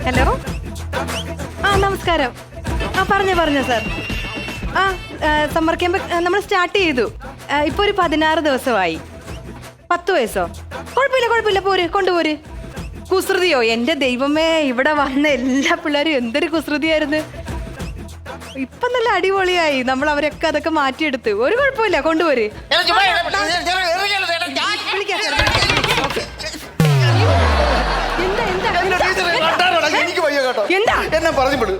Hello, ആ നമസ്കാരം. ആ പറഞ്ഞോ സാർ. ആ സമ്മർ ക്യാമ്പ് നമ്മൾ സ്റ്റാർട്ട് ചെയ്തു. ഇപ്പൊ ഒരു 16 ദിവസമായി. 10 വയസ്സോ? കുഴപ്പമില്ല, കൊണ്ടുപോര്. കുസൃതിയോ? എന്റെ ദൈവമേ, ഇവിടെ വന്ന എല്ലാ പിള്ളേരും എന്തൊരു കുസൃതിയായിരുന്നു. ഇപ്പൊ നല്ല അടിപൊളിയായി. നമ്മൾ അവരൊക്കെ അതൊക്കെ മാറ്റിയെടുത്ത്. ഒരു കുഴപ്പമില്ല, കൊണ്ടുപോര്. എന്താ എന്നെ പറഞ്ഞു വിട്.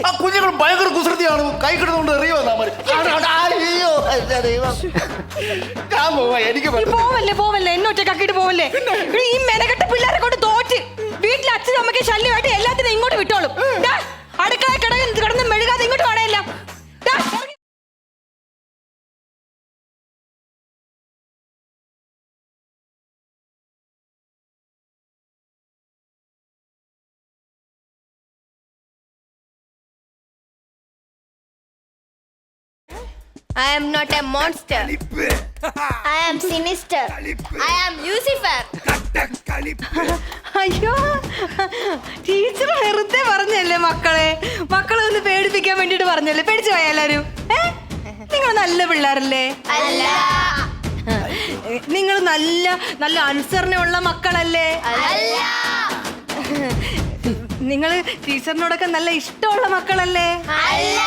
ആ കുഞ്ഞുങ്ങൾ ഭയങ്കര കുസൃതിയാണ്. കൈ കിടന്നുകൊണ്ട് എറിയുമെന്നാ മതി. എനിക്ക് പോവല്ലേ എന്നെ ഒറ്റക്കാക്കിട്ട് പോവല്ലേ. ഈ മെനക്കെട്ട പിള്ളേരെ കൊണ്ട് തോറ്റ് വീട്ടിലെ അച്ഛനും അമ്മയ്ക്ക് ശല്യമായിട്ട് എല്ലാത്തിനും ഇങ്ങോട്ട് വിട്ടോളും. അടുക്കള കിടന്ന് മെഴുകാതെ ഇങ്ങോട്ട് വേണമല്ല. I am not a monster. I am sinister. I am Lucifer. അയ്യോ, ടീച്ചർ വെറുതെ പറഞ്ഞല്ലേ മക്കളെ ഒന്ന് പേടിപ്പിക്കാൻ വേണ്ടിട്ട് പറഞ്ഞല്ലേ. പേടിച്ചു പോയ എല്ലാരും? നിങ്ങൾ നല്ല പിള്ളേരല്ലേ? അല്ല. നിങ്ങൾ നല്ല നല്ല അനുസരണയുള്ള മക്കളല്ലേ? അല്ല. നിങ്ങൾ ടീച്ചറിനോടൊക്കെ നല്ല ഇഷ്ടമുള്ള മക്കളല്ലേ? അല്ല.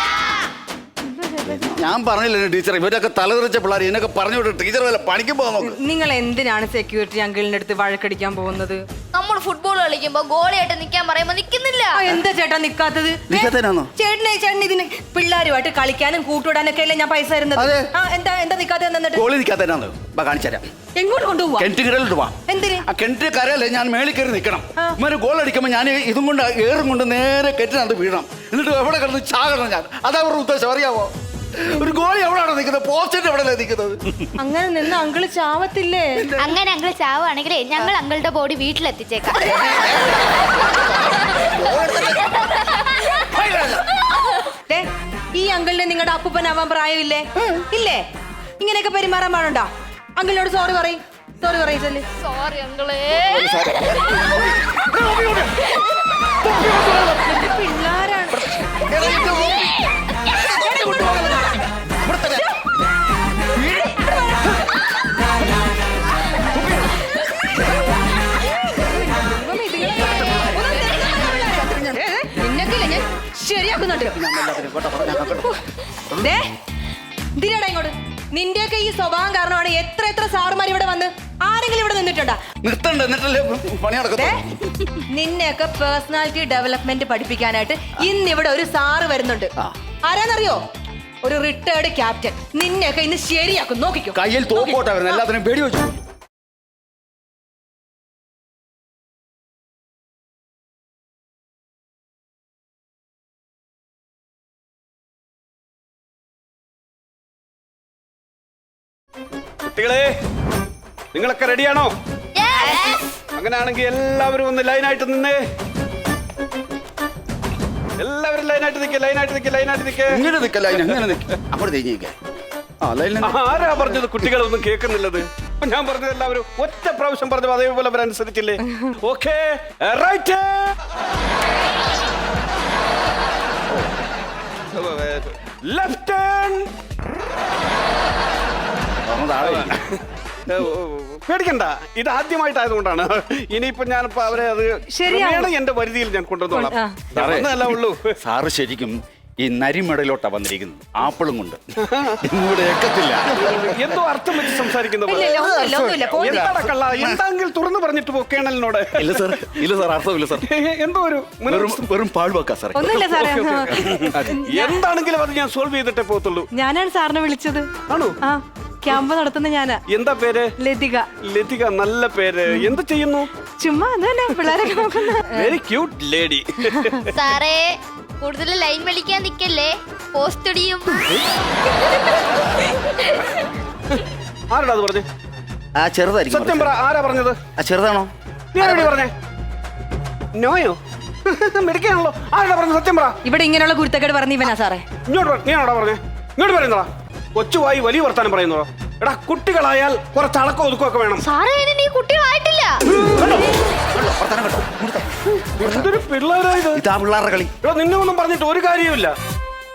ഞാൻ പറഞ്ഞില്ലേ ടീച്ചർ, ഇവരൊക്കെ തലതെറിച്ച പിള്ളേർ. എന്നൊക്കെ പറഞ്ഞു വിട്ടു. ടീച്ചർ വല്ല പണിക്ക് പോകാൻ നോക്ക്. നിങ്ങൾ എന്തിനാണ് സെക്യൂരിറ്റി അങ്കിളിന്റെ അടുത്ത് വഴക്കടിക്കാൻ പോകുന്നത്? നമ്മൾ ഫുട്ബോൾ കളിക്കുമ്പോ ഗോളിയായിട്ട് നിക്കാൻ പറയുമ്പോ നിക്കുന്നില്ല. എന്താ ചേട്ടാ നിക്കാത്തത്? ചേട്ടന് ഇതിന് പിള്ളേരുമായിട്ട് കളിക്കാനും കൂട്ടുവിടാനൊക്കെ അല്ലേ ഞാൻ പൈസ തരുന്നത്. എന്താ നിക്കാത്ത? ഗോളി നിൽക്കാത്തതിനാന്ന് കാണിച്ചു തരാം. എങ്ങോട്ട് കൊണ്ടുപോവാ? കിണറ്റിൽ പോവാ. എന്തിന്? ആ കിണറ്റ് കരയല്ലേ, ഞാൻ മേളിൽ കയറി നിൽക്കണം. ഇവര് ഗോൾ അടിക്കുമ്പോൾ ഞാൻ ഇതും കൊണ്ട് ഏറും കൊണ്ട് നേരെ കെറ്റിനകത്ത് വീഴണം. എന്നിട്ട് എവിടെ കിടന്ന് ചാകണം ഞാൻ. അതാ അവരുടെ ഉദ്ദേശം. അറിയാവോ? ഒരു ഗോളി എവിടെയാണോ നിൽക്കുന്നത്? പോസ്റ്റിന്റെ എവിടെ നിൽക്കുന്നത്? അങ്ങനെ നിന്ന് അങ്കിള് ചാവത്തില്ലേ? അങ്ങനെ അങ്കിൾ ചാവുകയാണെങ്കിലേ ഞങ്ങൾ അങ്കിളുടെ ബോഡി വീട്ടിലെത്തിച്ചേക്കാം. ഈ അങ്കിളിന് നിങ്ങളുടെ അപ്പൂപ്പനാവാൻ പ്രായമില്ലേ? ഇല്ലേ? ഇങ്ങനെയൊക്കെ പെരുമാറാൻ പാടുണ്ടോ? അങ്കിളിനോട് സോറി പറയും. സോറി അങ്കിളേ. പിള്ളേരാണ്. നിന്നൊക്കെയില്ല ഞാൻ ശരിയാക്കുന്നുണ്ട്. ഇതിനടാ ഇങ്ങോട്ട്. നിന്റെയൊക്കെ ഈ സ്വഭാവം കാരണമാണ് എത്ര സാറുമാർ ഇവിടെ വന്ന്. ആരെങ്കിലും ഇവിടെ നിന്നിട്ടുണ്ടോ? നിന്നെയൊക്കെ പേഴ്സണാലിറ്റി ഡെവലപ്മെന്റ് പഠിപ്പിക്കാനായിട്ട് ഇന്നിവിടെ ഒരു സാറ് വരുന്നുണ്ട്. ആരാന്നറിയോ? ഒരു റിട്ടയർഡ് ക്യാപ്റ്റൻ. നിന്നെയൊക്കെ ഇന്ന് ശരിയാക്കും. നോക്കിക്കോ. കയ്യിൽ തോക്കോട്ടെ വരുന്നത്. എല്ലാത്തിനും പേടി വെച്ചു. കുട്ടികളെ, നിങ്ങളൊക്കെ റെഡിയാണോ? അങ്ങനെയാണെങ്കിൽ എല്ലാവരും ഒന്ന് ലൈനായിട്ട് നിന്നേ. എല്ലാവരും ലൈനായിട്ട് നിൽക്കേ. ആരാ പറഞ്ഞത് കുട്ടികളൊന്നും കേൾക്കുന്നില്ലത്? ഞാൻ പറഞ്ഞത് എല്ലാവരും ഒറ്റ പ്രാവശ്യം പറഞ്ഞു, അതേപോലെ അവരനുസരിച്ചില്ലേ? ഓക്കെ, റൈറ്റ്, ലെഫ്റ്റ്, പേടിക്കണ്ട, ഇത് ആദ്യമായിട്ടായതുകൊണ്ടാണ്. ഇനിയിപ്പോ ഞാനിപ്പോ അവരെ അത് ശരിയാണ് എന്റെ പരിധിയിൽ ഞാൻ കൊണ്ടുവന്നോളാം. അല്ല ഉള്ളൂ. സാറ് ശരിക്കും ഈ നരിമടയിലോട്ടാ വന്നിരിക്കുന്നത്. ആപ്പിളും കൊണ്ട് ഇങ്ങോട്ട് ഏക്കത്തില്ല. എന്തോ അർത്ഥം വെച്ച് സംസാരിക്കുന്ന എന്തെങ്കിലും തുറന്നു പറഞ്ഞിട്ട് പോ കേണലിനോട്. ഇല്ല സാർ അർത്ഥമില്ല സാർ. എന്തോ ഒരു വെറും പാഴ്വാക്കാ സാർ. എന്താണെങ്കിലും അത് ഞാൻ സോൾവ് ചെയ്തിട്ടേ പോകത്തുള്ളൂ. ഞാനാണ് സാറിനെ വിളിച്ചത്. ആണോ? ക്യാമ്പ് നടത്തുന്ന ഞാനാ. എന്താ പേര്? ലതിക. ലതിക, നല്ല പേര്. എന്ത് ചെയ്യുന്നു? ചുമ്മാ പിള്ളേരെ വെരി ക്യൂട്ട് ലേഡി. സാറേ, കൂടുതൽ ലൈൻ വലിക്കാൻ നിക്കല്ലേ, പോസ്റ്റ് ഇടിയും. ആരാടാ അത് പറഞ്ഞേ? ചെറുതായിരിക്കും. സത്യം പറ, ആരാ പറഞ്ഞത്? ചെറുതാണോ? നീ ആരോട് പറഞ്ഞേ? നോയോ? മെഡിക്കാണല്ലോ. ആരാ പറഞ്ഞത്? സത്യം പറ. ഇവിടെ ഇങ്ങനെയുള്ള കുരുത്തക്കേട് പറഞ്ഞ ഇവനാ സാറേ. ഇങ്ങോട്ട് നീ ആണോടാ പറഞ്ഞേ? ഇങ്ങോട്ട് പറയുന്നതാ. കൊച്ചുവായി വലിയ വർത്താനം പറയുന്നോ? എടാ, കുട്ടികളായാൽ കുറച്ച് അടക്കം ഒതുക്കമൊക്കെ വേണം. സാറേ, നീ കുട്ടികളായിട്ടില്ല. എന്തൊരു പിള്ളേരായത്. ഇതാ പിള്ളേരുടെ കളി. എടോ നിന്നെ ഒന്നും പറഞ്ഞിട്ട് ഒരു കാര്യവുമില്ല.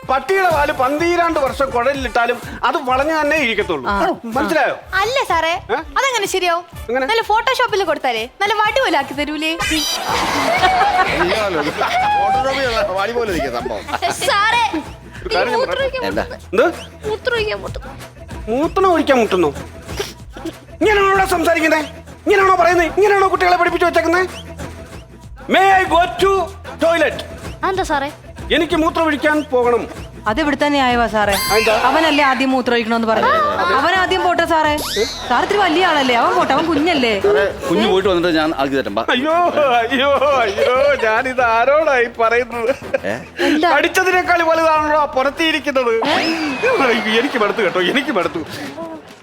പട്ടിയുടെ പാല് 12 വർഷം കുഴലിലിട്ടാലും അത് വളഞ്ഞു തന്നെ ഇരിക്കത്തുള്ളൂ. മനസ്സിലായോ? അല്ല സാറേ, അതെങ്ങനെ ശരിയാവും? എങ്ങനെ? നല്ല ഫോട്ടോഷോപ്പിൽ കൊടുത്താലേ നല്ല വടി പോലെ ആക്കി തരൂലേ? വാടി പോലെ ഇരിക്കുന്ന സംഭവം. സാറേ, ഒരു കാര്യം ഞാൻ പറയാം. എന്താ? എന്ത്? മൂത്രമൊഴിക്കാൻ മുട്ടും. മൂത്തണ ഒഴിക്കാൻ മുട്ടുന്നു? ഇങ്ങനെയാണോ ഇവിടെ സംസാരിക്കുന്നത്? ഇങ്ങനെയാണോ പറയുന്നത്? ഇങ്ങനെയാണോ കുട്ടികളെ പഠിപ്പിച്ചു വെച്ചേക്കുന്നത്? May I go to toilet? എന്താ സാറേ? എനിക്ക് മൂത്രമൊഴിക്കാൻ പോകണം. അത് ഇവിടെ തന്നെ ആയവാ സാറേ. അതെന്താ? അവനല്ലേ ആദ്യം മൂത്രമൊഴിക്കണമെന്ന് പറഞ്ഞു. അവൻ ആദ്യം പോട്ടെ സാറേ. സാർ ഇത്തിരി വലിയ ആളല്ലേ, അവൻ പോട്ടെ, അവൻ കുഞ്ഞല്ലേ. കുഞ്ഞു പോയിട്ട് വന്നിട്ട് ഞാൻ ആക്കി തരാം. അയ്യോ അയ്യോ അയ്യോ, ഞാനിത് ആരോടായി പറയുന്നത്? എന്താ? പഠിച്ചതിനേക്കാൾ വലുതാണല്ലോ പുറത്തിയിരിക്കുന്നത്. എനിക്ക് മടുത്തു കേട്ടോ, എനിക്ക് മടുത്തു.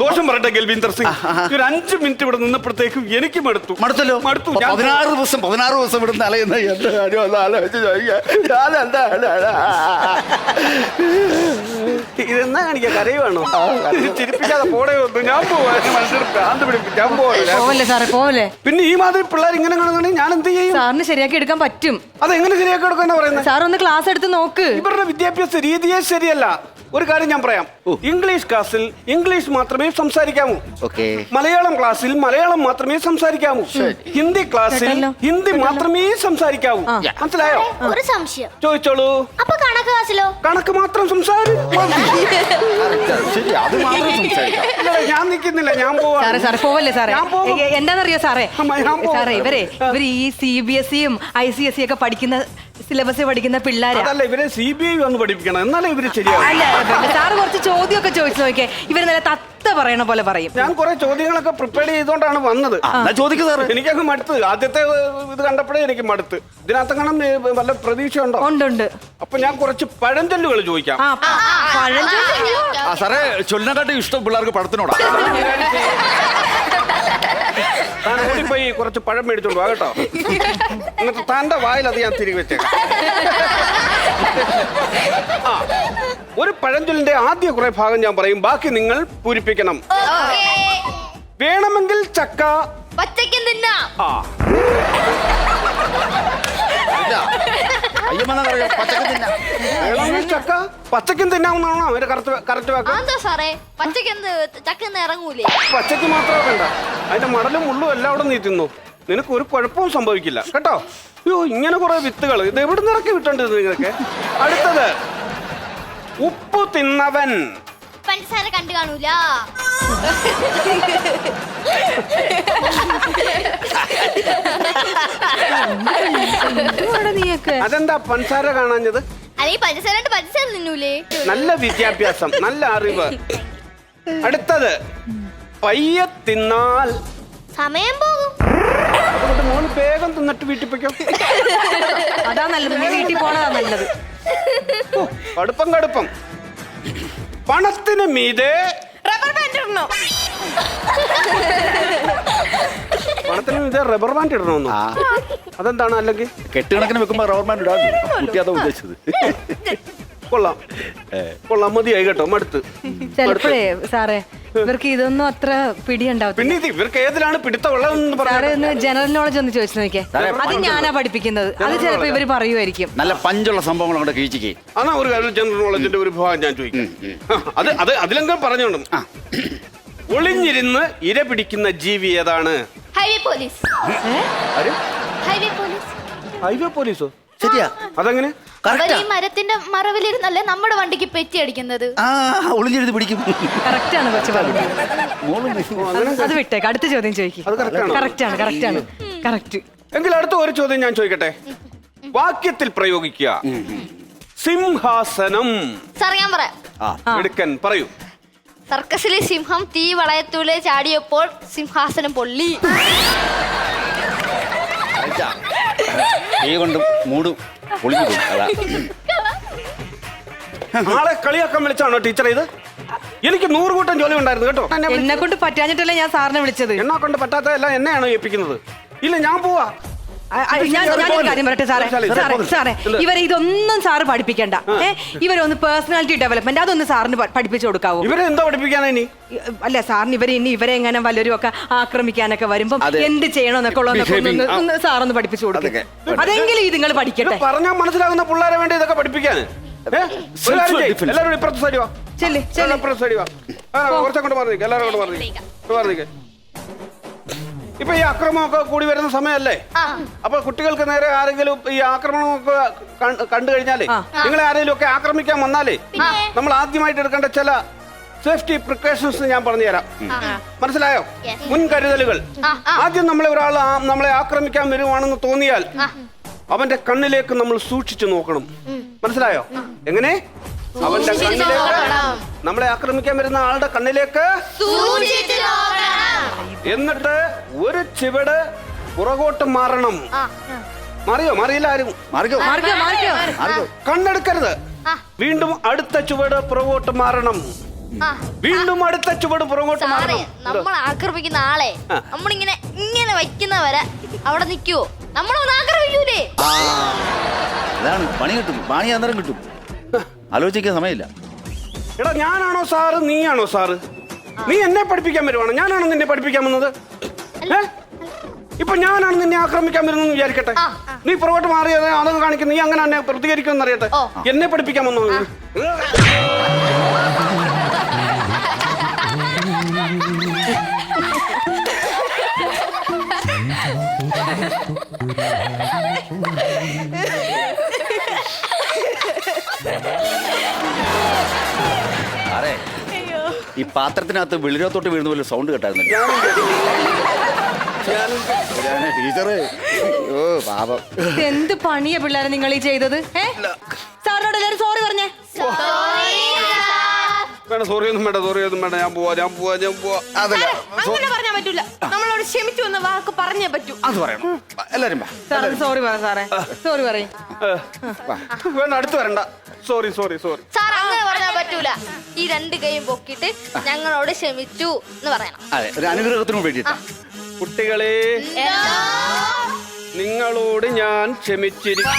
ദോഷം പറയട്ടെ ഗൽബീന്ദർ സിംഗ്, ഒരു 5 മിനിറ്റ് ഇവിടെ നിന്നപ്പോഴത്തേക്കും എനിക്ക് മടുത്തു. മടുത്തല്ലോ. മടുത്തു. 16 ദിവസം ഇവിടുന്ന് അലയുന്ന എന്റെ കാര്യം ഒന്ന് ആലോചിച്ച് ചോദിക്കാം. ഇതെന്നാ കാണിക്കാ? കരയുവാണോ? ചിരിപ്പിക്കാതെ പോടേ വന്നു. ഞാൻ പോവാ. മനുഷ്യർ ഭ്രാന്ത് പിടിപ്പിക്കും. ഞാൻ പോവല്ലേ സാറേ, പോവല്ലേ. പിന്നെ ഈ മാതിരി പിള്ളേർ ഇങ്ങനെ കാണുന്നുണ്ടെങ്കിൽ ഞാൻ എന്ത് ചെയ്യും? സാറിന് ശരിയാക്കി എടുക്കാൻ പറ്റും. അതെങ്ങനെ ശരിയാക്കി എടുക്കാന്നാ പറയുന്നത്? സാർ ഒന്ന് ക്ലാസ് എടുത്ത് നോക്ക്. ഇവരുടെ വിദ്യാഭ്യാസ രീതിയെ ശരിയല്ല. ഒരു കാര്യം ഞാൻ പറയാം. ഇംഗ്ലീഷ് ക്ലാസ്സിൽ ഇംഗ്ലീഷ് മാത്രമേ സംസാരിക്കാവൂ. മലയാളം ക്ലാസ്സിൽ മലയാളം മാത്രമേ സംസാരിക്കാവൂ. ഹിന്ദി ക്ലാസ്സിൽ ഹിന്ദി മാത്രമേ സംസാരിക്കാവൂ. മനസ്സിലായോ? ഒരു സംശയം ചോദിച്ചോളൂ. അപ്പൊ കണക്ക് ക്ലാസ്സിലോ? കണക്ക് മാത്രം സംസാരിക്കും. ശരി, അത് മാത്രം സംസാരിക്കാം. ഞാൻ നിൽക്കുന്നില്ല, ഞാൻ പോവാ. സാറേ സാറേ പോവല്ലേ സാറേ. ഞാൻ പോകും. എന്താണെന്നറിയോ സാറേ, ഞാൻ പോകും. സാറേ ഇവര് ഈ CBSE-യും ICSE ഒക്കെ പഠിക്കുന്ന സിലബസ് പഠിക്കുന്ന പിള്ളേരാ. അതല്ല, ഇവരെ CBI വന്ന് പഠിപ്പിക്കണം, എന്നാലേ ഇവര് ശരിയാവും. അല്ല സാറ് കുറച്ച് ചോദ്യമൊക്കെ ചോദിച്ചു നോക്കിയേ, ഇവര് നല്ല തത്ത പറയണ പോലെ പറയും. ഞാൻ കുറെ ചോദ്യങ്ങളൊക്കെ പ്രിപ്പയർ ചെയ്തോണ്ടാണ് വന്നത്. ചോദിക്കും സാറേ. എനിക്കങ്ങ് മടുത്ത്. ആദ്യത്തെ ഇത് കണ്ടപ്പോഴേ എനിക്ക് മടുത്ത്. ഇതിനകത്തെങ്ങാനും വല്ല പ്രതീക്ഷ ഉണ്ടോ? ഉണ്ട്. അപ്പൊ ഞാൻ കുറച്ച് പഴഞ്ചൊല്ലുകൾ ചോദിക്കാം. സാറേ, ചൊല്ലിനെക്കാട്ടും ഇഷ്ടം പിള്ളേർക്ക് പടത്തിനോടാ. താൻ ഓടിപ്പോയി കുറച്ച് പഴം മേടിച്ചോണ്ട് വാ കേട്ടോ. എന്നിട്ട് തന്റെ വായിൽ അത് ഞാൻ തിരികെ വെച്ചേക്കാം. ഒരു പഴഞ്ചൊല്ലിന്റെ ആദ്യ കുറെ ഭാഗം ഞാൻ പറയും, ബാക്കി നിങ്ങൾ പൂരിപ്പിക്കണം. വേണമെങ്കിൽ ചക്ക പച്ചക്കും തിന്നാം. വേണമെങ്കിൽ ചക്ക പച്ചക്കും തിന്നാവുന്നതാണോ അവര് കറക്റ്റ് വാക്ക്? എന്താ സാറേ, പച്ചക്കെന്ത് ചക്കെന്ന് ഇറങ്ങൂലേ? പച്ചക്ക് മാത്രമേ വേണ്ട, അതിന്റെ മടലും മുള്ളും എല്ലാം അവിടെ നീ തിന്നു. നിനക്ക് ഒരു കുഴപ്പവും സംഭവിക്കില്ല കേട്ടോ. അയ്യോ, ഇങ്ങനെ കുറെ വിത്തുകൾ ഇത് എവിടെ നിറക്കി വിട്ടോണ്ടിരുന്നു നിങ്ങൾക്കെ. അടുത്തത്, ഉപ്പ് തിന്നവൻ പഞ്ചസാര കണ്ടു കാണൂല. അതെന്താ പഞ്ചസാര കാണാഞ്ഞത്? അല്ലെങ്കിൽ പഞ്ചസാര തിന്നൂലേ? നല്ല വിദ്യാഭ്യാസം, നല്ല അറിവ്. അടുത്തത്, പയ്യെ തിന്നാൽ സമയം പോകും. അതുകൊണ്ട് മോന് വേഗം തിന്നിട്ട് വീട്ടിൽ പോയിക്കോ. അതാ നല്ലത്, നീ വീട്ടിൽ പോണതാ നല്ലത്. കടുപ്പം. പണത്തിന് മീതെ റബ്ബർ ബാൻഡ് ഇടണോ? പണത്തിന് മീതെ റബ്ബർ ബാൻഡ് ഇടണമെന്നോ? അതെന്താണ്? അല്ലെങ്കിൽ കെട്ടുകണക്കിന് വെക്കുമ്പോ റബ്ബർ ബാൻഡ് ഇടാൻ കുട്ടി അതാ ഉദ്ദേശിച്ചത്. കൊള്ളാം, മതിയായി കേട്ടോ, മടുത്ത്. ചിലപ്പോഴേ സാറേ ഇവർക്ക് ഇതൊന്നും അത്ര പിടിയുണ്ടാവും. പിന്നെ ഇവർക്ക് ഏതിലാണ് പിടുത്തമുള്ളതെന്ന് സാറേ ഒന്ന് ജനറൽ നോളജ് ഒന്ന് ചോദിച്ചു നോക്കിയേ. അത് ഞാനാ പഠിപ്പിക്കുന്നത്. അത് ചിലപ്പോ ഇവര് പറയുമായിരിക്കും. നല്ല പഞ്ചുള്ള സംഭവങ്ങൾ അങ്ങോട്ട് കീച്ചിക്കേ. അതാ ഒരു കാര്യം, ജനറൽ നോളജിന്റെ ഒരു ഭാഗം ഞാൻ ചോദിക്കാം. അതിലെങ്കിലും പറഞ്ഞോണ്ടും. ഒളിഞ്ഞിരുന്ന് ഇര പിടിക്കുന്ന ജീവി ഏതാണ്? Highway police. Highway police. Highway പോലീസോ? ശരിയാ. അതെങ്ങനെ? ഈ മരത്തിന്റെ മറവിലിരുന്നല്ലേ നമ്മുടെ വണ്ടിക്ക് പെറ്റി അടിക്കുന്നത്. ഒളിഞ്ഞിരുന്ന് പിടിക്കും. കറക്റ്റാണ് കൊച്ചു പറഞ്ഞത്. അത് വിട്ടേക്ക്, അടുത്ത ചോദ്യം ചോദിക്കും. കറക്റ്റാണ്. കറക്റ്റ്. എങ്കിൽ അടുത്ത ഒരു ചോദ്യം ഞാൻ ചോദിക്കട്ടെ. വാക്യത്തിൽ പ്രയോഗിക്കുക. സിംഹാസനം. സാർ ഞാൻ പറയാം. എടുക്കൻ പറയൂ. സർക്കസിലെ സിംഹം തീ വളയത്തൂലെ ചാടിയപ്പോൾ സിംഹാസനം പൊള്ളി. തീ കൊണ്ടും മൂടും പൊളിഞ്ഞു പോകും. അതാ ആളെ കളിയാക്കാൻ വിളിച്ചാണോ ടീച്ചർ ഇത്? എനിക്ക് 100 കൂട്ടം ജോലി ഉണ്ടായിരുന്നു കേട്ടോ. എന്നെ കൊണ്ട് പറ്റാഞ്ഞിട്ടല്ലേ ഞാൻ സാറിനെ വിളിച്ചത്. എന്നെ കൊണ്ട് പറ്റാത്തതെല്ലാം എന്നെയാണോ ഏൽപ്പിക്കുന്നത്? ഇല്ല, ഞാൻ പോവാ. ഞാനൊരു കാര്യം പറയട്ടെ സാറേ. സാറേ ഇവരെ ഇതൊന്നും സാറ് പഠിപ്പിക്കണ്ട. ഇവരൊന്ന് പേഴ്സണാലിറ്റി ഡെവലപ്മെന്റ് അതൊന്ന് സാറിന് പഠിപ്പിച്ചു കൊടുക്കാവോ? ഇവരെ എന്താ പഠിപ്പിക്കാനാ ഇനി? അല്ല സാറിന് ഇവരെ എങ്ങനെ വല്ലവരും ഒക്കെ ആക്രമിക്കാനൊക്കെ വരുമ്പോ എന്ത് ചെയ്യണമെന്നൊക്കെ ഉള്ളതൊക്കെ സാറൊന്ന് പഠിപ്പിച്ചു കൊടുക്കുക. അതെങ്കിലും ഇത് നിങ്ങൾ പഠിക്കട്ടെ. പറഞ്ഞാൽ മനസ്സിലാകുന്ന പിള്ളേരെ വേണ്ടി ഇതൊക്കെ പഠിപ്പിക്കാൻ. എല്ലാവരും ഇപ്പുറത്തെ സൈഡ് വാ. ഇപ്പുറത്തെ സൈഡ് വാ. കുറച്ചങ്ങോട്ട് മാറി നിൽക്കുക. എല്ലാവരും അങ്ങോട്ട് മാറി നിൽക്കുക. ഇപ്പൊ ഈ ആക്രമണമൊക്കെ കൂടി വരുന്ന സമയമല്ലേ? അപ്പൊ കുട്ടികൾക്ക് നേരെ ആരെങ്കിലും ഈ ആക്രമണമൊക്കെ കണ്ടു കഴിഞ്ഞാലേ, നിങ്ങളെ ആരെങ്കിലും ഒക്കെ ആക്രമിക്കാൻ വന്നാലേ, നമ്മൾ ആദ്യമായിട്ട് എടുക്കേണ്ട ചില സേഫ്റ്റി പ്രിക്കോഷൻസ് ഞാൻ പറഞ്ഞുതരാം. മനസ്സിലായോ? മുൻകരുതലുകൾ. ആദ്യം നമ്മളെ ആക്രമിക്കാൻ വരുവാണെന്ന് തോന്നിയാൽ അവന്റെ കണ്ണിലേക്ക് നമ്മൾ സൂക്ഷിച്ചു നോക്കണം. മനസ്സിലായോ? എങ്ങനെ? അവന്റെ കണ്ണിലേക്ക്, നമ്മളെ ആക്രമിക്കാൻ വരുന്ന ആളുടെ കണ്ണിലേക്ക്, എന്നിട്ട് ഒരു ചുവട് പുറകോട്ട് മാറണം. മാറിയില്ല ആരും? കണ്ണെടുക്കരുത്. വീണ്ടും അടുത്ത ചുവട് പുറകോട്ട് മാറണം. വീണ്ടും അടുത്ത ചുവട് പുറകോട്ട് മാറണം. നമ്മൾ ആക്രമിക്കുന്ന ആളെ നമ്മളിങ്ങനെ ഇങ്ങനെ വയ്ക്കുന്നവരെ അവിടെ നിൽക്കുവോ? നമ്മളൊന്ന് ആക്രമിക്കൂലേ? അതാണ് പണി കിട്ടും. പണി അന്നേരം കിട്ടും. ആലോചിക്കാൻ സമയമില്ല. എടാ ഞാനാണോ സാറ്, നീയാണോ സാറ്? നീ എന്നെ പഠിപ്പിക്കാൻ വരുവാണോ? ഞാനാണോ നിന്നെ പഠിപ്പിക്കാൻ വന്നത്? ഇപ്പൊ ഞാനാണ് നിന്നെ ആക്രമിക്കാൻ വരുന്നെന്ന് വിചാരിക്കട്ടെ. നീ പുറകോട്ട് മാറിയത് അതൊക്കെ കാണിക്കും. നീ അങ്ങനെ എന്നെ പ്രതികരിക്കുമെന്ന് അറിയട്ടെ. എന്നെ പഠിപ്പിക്കാൻ വന്നോ? അതെ, ഈ പാത്രത്തിനകത്ത് വെളിരത്തോട്ട് വീഴുന്ന പോലെ സൗണ്ട് കേട്ടായിരുന്നല്ലോ ടീച്ചറ്. ഓ പാപം. എന്ത് പണിയാ പിള്ളേരെ നിങ്ങൾ ഈ ചെയ്തത്? സാറിനോട് എല്ലാവരും സോറി പറഞ്ഞേ. സോറി ഒന്നും വേണ്ട. ഞാൻ പോവാ. അങ്ങനെ പറഞ്ഞാൽ പറ്റൂല. നമ്മളോട് ക്ഷമിച്ചു എന്ന വാക്ക് പറഞ്ഞേ പറ്റൂ. അത് പറയണം. എല്ലാരും സോറി പറ സാറേ. സോറി പറയും. വേണ്ട, അടുത്ത് വരണ്ട. സോറി. സാർ അങ്ങനെ പറഞ്ഞാൽ പറ്റൂല. ഈ രണ്ട് കൈയും പൊക്കിട്ട് ഞങ്ങളോട് ക്ഷമിച്ചു എന്ന് പറയണം. അതെ, ഒരു അനുഗ്രഹത്തിന് വേണ്ടിട്ടാ. കുട്ടികളെ, നിങ്ങളോട് ഞാൻ ക്ഷമിച്ചിരിക്കുന്നു.